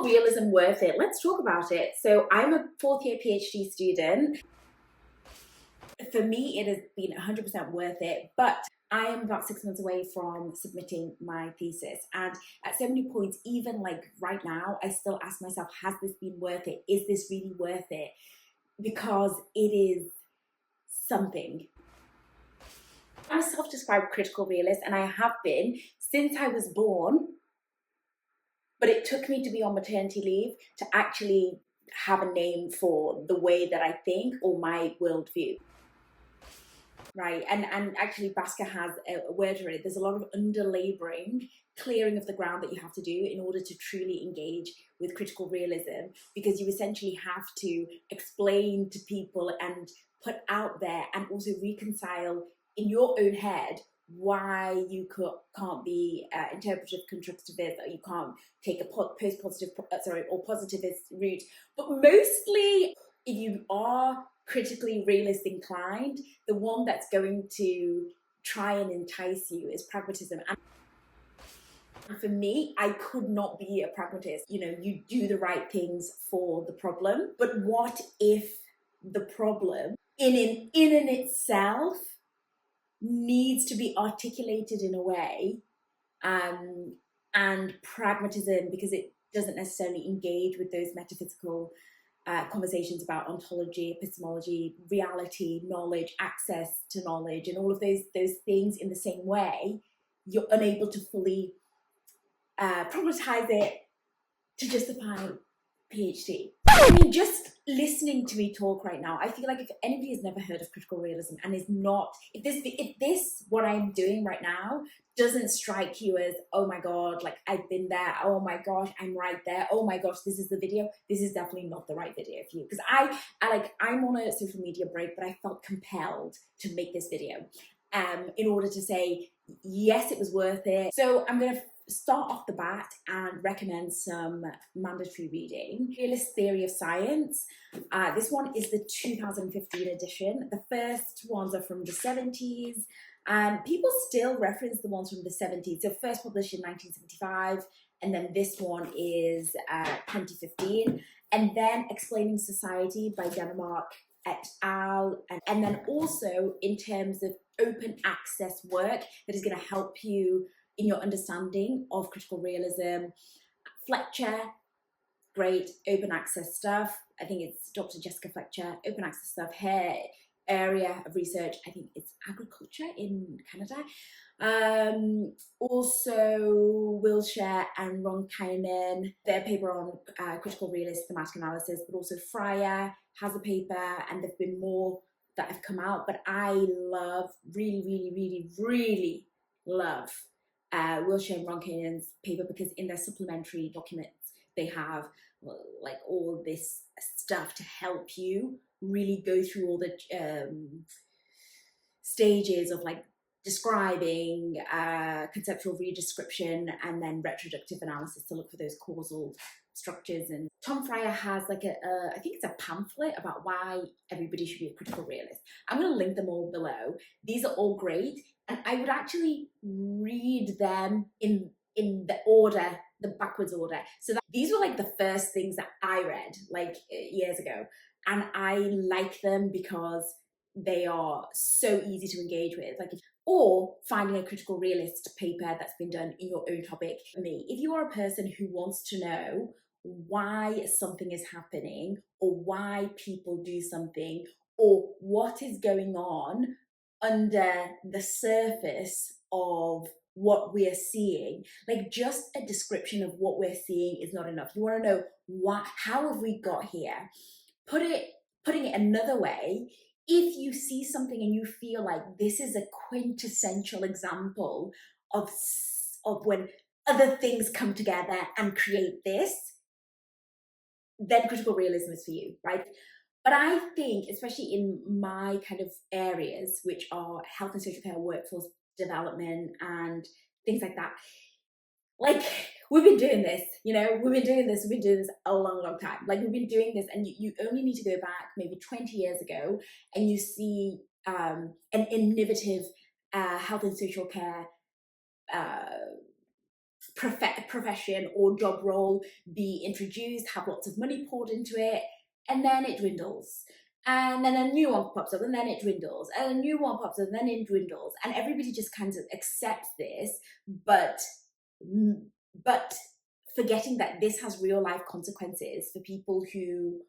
critical realism worth it? Let's talk about it. So I'm a fourth year PhD student. For me, it has been 100% worth it, but I am about 6 months away from submitting my thesis. And at so many points, even like right now, I still ask myself, has this been worth it? Is this really worth it? Because it is something. I'm a self-described critical realist, and I have been since I was born, but it took me to be on maternity leave to actually have a name for the way that I think or my worldview. Right, and actually Basker has a word for it. There's a lot of under-labouring, clearing of the ground that you have to do in order to truly engage with critical realism, because you essentially have to explain to people and put out there and also reconcile in your own head why you can't be interpretive constructivist, or you can't take a post-positive, or positivist route. But mostly, if you are critically realist inclined, the one that's going to try and entice you is pragmatism. And for me, I could not be a pragmatist. You know, you do the right things for the problem, but what if the problem in and itself needs to be articulated in a way, and pragmatism, because it doesn't necessarily engage with those metaphysical conversations about ontology, epistemology, reality, knowledge, access to knowledge, and all of those things in the same way, you're unable to fully problematize it to justify PhD. I mean, just listening to me talk right now, I feel like if anybody has never heard of critical realism and is not, if this what I'm doing right now doesn't strike you as, oh my god, like I've been there, oh my gosh, I'm right there, oh my gosh, this is the video, this is definitely not the right video for you. Because I'm on a social media break, but I felt compelled to make this video in order to say, yes, it was worth it. So I'm going to start off the bat and recommend some mandatory reading. Realist Theory of Science. This one is the 2015 edition. The first ones are from the 70s. People still reference the ones from the 70s. So first published in 1975, and then this one is 2015. And then Explaining Society by Danermark et al. And then also in terms of open access work that is going to help you in your understanding of critical realism. Fletcher, great open access stuff. I think it's Dr. Jessica Fletcher, open access stuff. Her area of research, I think it's agriculture in Canada. Also Wilshire and Ronkainen, their paper on critical realist thematic analysis, but also Fryer has a paper, and there've been more that have come out. But I love, really love Wilshire and Ronkainen's paper, because in their supplementary documents they have like all this stuff to help you really go through all the stages of like describing, conceptual redescription, and then retroductive analysis to look for those causal structures. And Tom Fryer has like I think it's a pamphlet about why everybody should be a critical realist. I'm going to link them all below. These are all great, and I would actually read them in the order, the backwards order. So these were like the first things that I read like years ago, and I like them because they are so easy to engage with. Like, or finding a critical realist paper that's been done in your own topic. For me, if you are a person who wants to know why something is happening, or why people do something, or what is going on under the surface of what we're seeing, like just a description of what we're seeing is not enough. You want to know how have we got here? Putting it another way, if you see something and you feel like this is a quintessential example of when other things come together and create this, then critical realism is for you, right? But I think, especially in my kind of areas, which are health and social care, workforce development, and things like that, like we've been doing this, we've been doing this a long time. Like we've been doing this, and you only need to go back maybe 20 years ago and you see an innovative health and social care profession or job role be introduced, have lots of money poured into it, and then it dwindles. And then a new one pops up, and then it dwindles, and a new one pops up, and then it dwindles, and everybody just kind of accepts this, but forgetting that this has real life consequences for people who,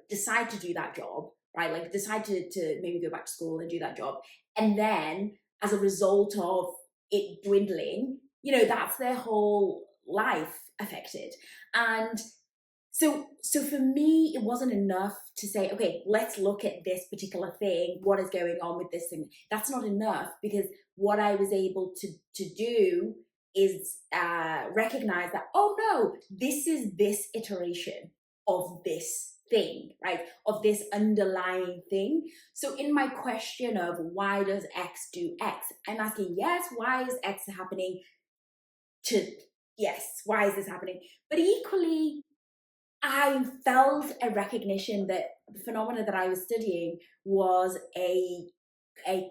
decide to do that job, right? Like decide to maybe go back to school and do that job, and then as a result of it dwindling, that's their whole life affected. And so for me, it wasn't enough to say, okay, let's look at this particular thing. What is going on with this thing? That's not enough, because what I was able to do is recognize that, oh no, this is this iteration of this thing, right? Of this underlying thing. So in my question of why does X do X, I'm asking, yes, why is X happening? Yes, why is this happening? But equally, I felt a recognition that the phenomena that I was studying was a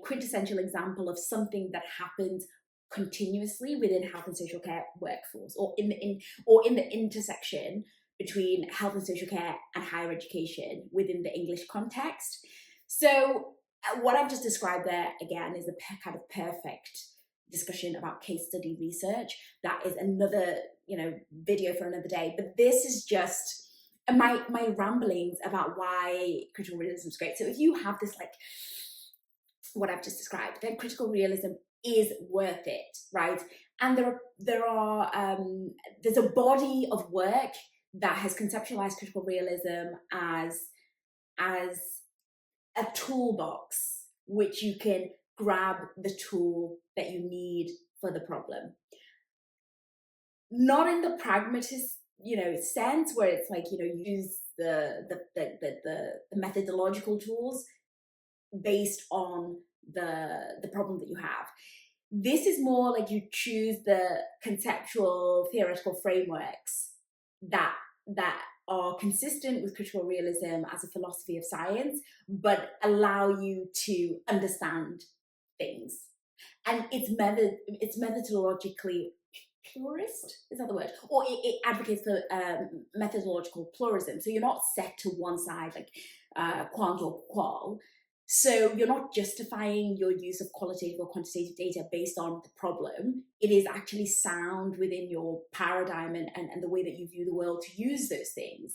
quintessential example of something that happens continuously within health and social care workforce, or in the intersection between health and social care and higher education within the English context. So what I've just described there, again, is a kind of perfect discussion about case study research. That is another, video for another day. But this is just my ramblings about why critical realism is great. So if you have this, like what I've just described, then critical realism is worth it, right? And there's a body of work that has conceptualized critical realism as a toolbox, which you can grab the tool that you need for the problem. Not in the pragmatist, sense where it's like, use the methodological tools based on the problem that you have. This is more like you choose the conceptual theoretical frameworks that are consistent with critical realism as a philosophy of science, but allow you to understand things. And it's methodologically pluralist, is that the word? Or it advocates for methodological pluralism. So you're not set to one side, like quant or qual. So you're not justifying your use of qualitative or quantitative data based on the problem. It is actually sound within your paradigm and the way that you view the world to use those things.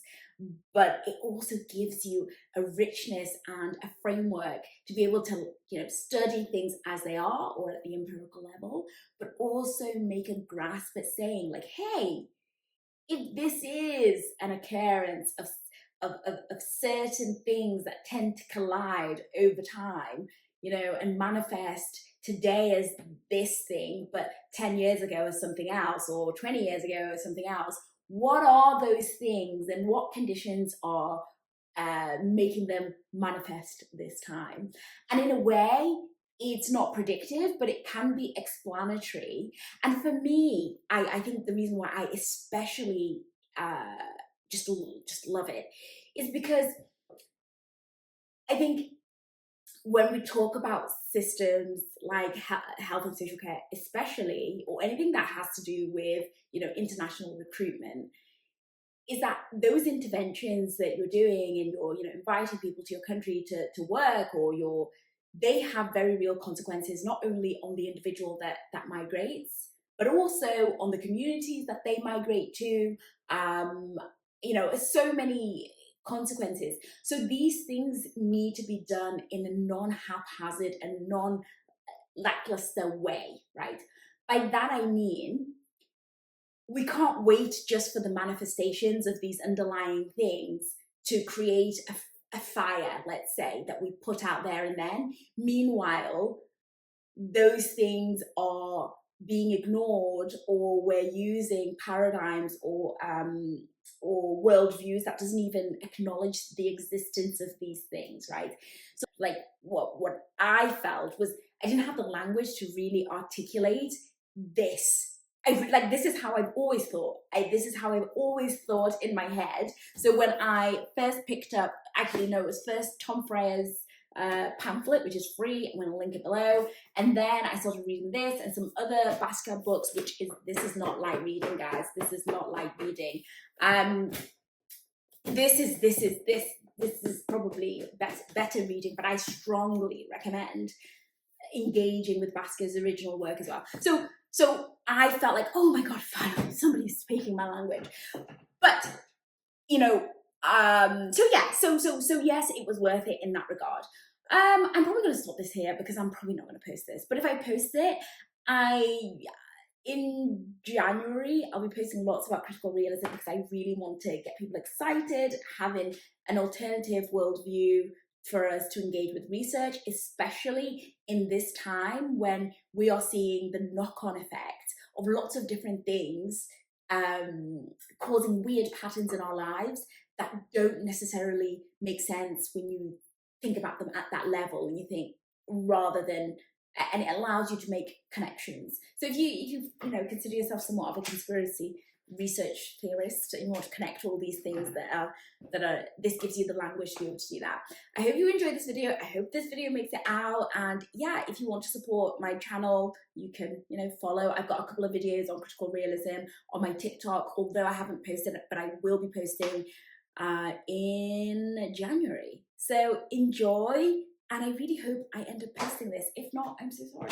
But it also gives you a richness and a framework to be able to, study things as they are or at the empirical level, but also make a grasp at saying, like, hey, if this is an occurrence of certain things that tend to collide over time, and manifest today as this thing, but 10 years ago as something else, or 20 years ago as something else. What are those things, and what conditions are making them manifest this time? And in a way, it's not predictive, but it can be explanatory. And for me, I think the reason why I especially just love it is because I think when we talk about systems like health and social care, especially, or anything that has to do with, international recruitment, is that those interventions that you're doing and you're, inviting people to your country to work, or they have very real consequences, not only on the individual that migrates, but also on the communities that they migrate to. So many consequences. So these things need to be done in a non-haphazard and non-lackluster way, right? By that I mean, we can't wait just for the manifestations of these underlying things to create a fire, let's say, that we put out there and then. Meanwhile, those things are being ignored, or we're using paradigms or worldviews that doesn't even acknowledge the existence of these things, right? So like what I felt was I didn't have the language to really articulate this. This is how I've always thought. This is how I've always thought in my head. So when I first picked up, actually no, it was first Tom Freya's pamphlet, which is free. I'm going to link it below. And then I started reading this and some other Basquiat books, this is not light reading, guys. This is not light reading. This is probably better reading, but I strongly recommend engaging with Basquiat's original work as well. So I felt like, oh my God, finally somebody's speaking my language. But you know, so yes, it was worth it in that regard. I'm probably going to stop this here because I'm probably not going to post this. But if I post it, in January, I'll be posting lots about critical realism because I really want to get people excited, having an alternative worldview for us to engage with research, especially in this time when we are seeing the knock-on effect of lots of different things causing weird patterns in our lives that don't necessarily make sense when you think about them at that level, and you think rather than, and it allows you to make connections. So if you consider yourself somewhat of a conspiracy research theorist and you want to connect all these things that are this gives you the language to be able to do that. I hope you enjoyed this video. I hope this video makes it out, and yeah, if you want to support my channel, you can follow. I've got a couple of videos on critical realism on my TikTok, although I haven't posted it, but I will be posting in January. So enjoy, and I really hope I end up posting this. If not, I'm so sorry.